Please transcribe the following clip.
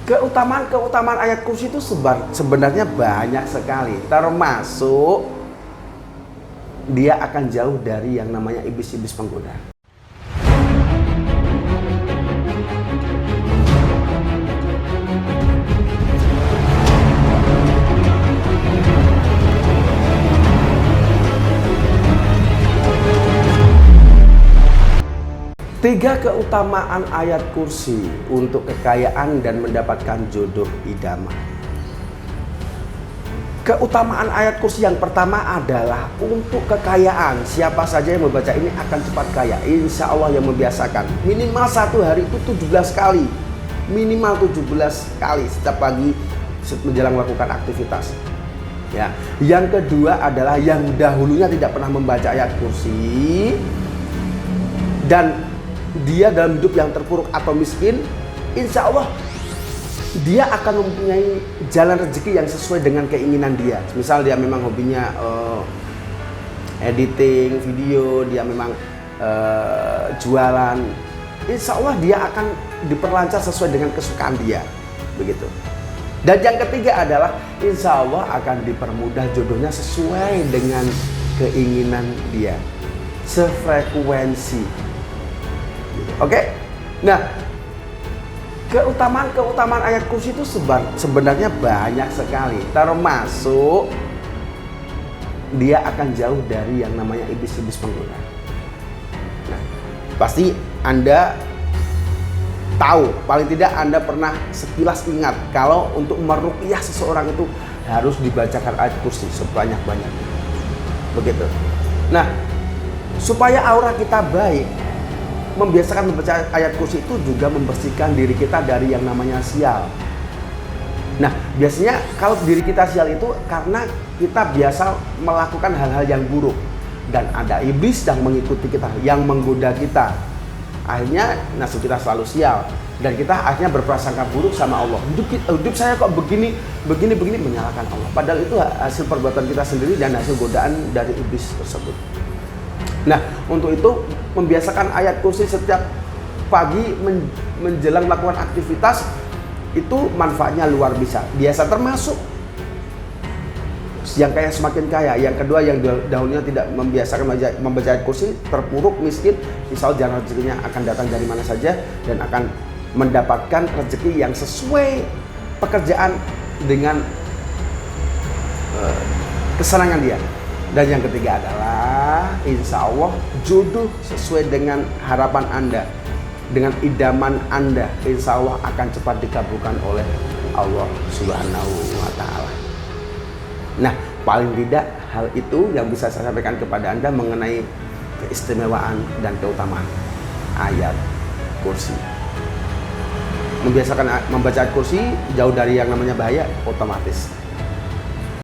Keutamaan ayat kursi itu sebenarnya banyak sekali, termasuk dia akan jauh dari yang namanya iblis-iblis penggoda. Tiga keutamaan ayat kursi untuk kekayaan dan mendapatkan jodoh idaman. Keutamaan ayat kursi yang pertama adalah untuk kekayaan. Siapa saja yang membaca ini akan cepat kaya. Insya Allah yang membiasakan. Minimal satu hari itu 17 kali. Minimal 17 kali setiap pagi menjelang melakukan aktivitas. Ya. Yang kedua adalah yang dahulunya tidak pernah membaca ayat kursi dan dia dalam hidup yang terpuruk atau miskin, insya Allah dia akan mempunyai jalan rezeki yang sesuai dengan keinginan dia. Misal dia memang hobinya editing video, dia memang jualan, insya Allah dia akan diperlancar sesuai dengan kesukaan dia, begitu. Dan yang ketiga adalah insya Allah akan dipermudah jodohnya sesuai dengan keinginan dia, sefrekuensi. Oke, nah keutamaan ayat kursi itu sebenarnya banyak sekali, termasuk dia akan jauh dari yang namanya iblis-iblis penggoda. Nah, pasti Anda tahu, paling tidak Anda pernah sekilas ingat kalau untuk meruqyah seseorang itu harus dibacakan ayat kursi sebanyak-banyaknya. Begitu. Nah, supaya aura kita baik, membiasakan membaca ayat kursi itu juga membersihkan diri kita dari yang namanya sial. Nah, biasanya kalau diri kita sial itu karena kita biasa melakukan hal-hal yang buruk dan ada iblis yang mengikuti kita, yang menggoda kita. Akhirnya nasib kita selalu sial dan kita akhirnya berprasangka buruk sama Allah. Hidup saya kok begini menyalahkan Allah. Padahal itu hasil perbuatan kita sendiri dan hasil godaan dari iblis tersebut. Nah, untuk itu membiasakan ayat kursi setiap pagi menjelang melakukan aktivitas itu manfaatnya luar biasa, termasuk yang kaya semakin kaya. Yang kedua, yang dahulunya tidak membiasakan membaca ayat kursi, terpuruk, miskin, insya Allah jalan rezekinya akan datang dari mana saja dan akan mendapatkan rezeki yang sesuai pekerjaan dengan kesenangan dia. Dan yang ketiga adalah insya Allah jodoh sesuai dengan harapan Anda, dengan idaman Anda, insya Allah akan cepat dikabulkan oleh Allah Subhanahu wa Ta'ala. Nah, paling tidak hal itu yang bisa saya sampaikan kepada Anda mengenai keistimewaan dan keutamaan ayat kursi. Membiasakan membaca ayat kursi jauh dari yang namanya bahaya otomatis.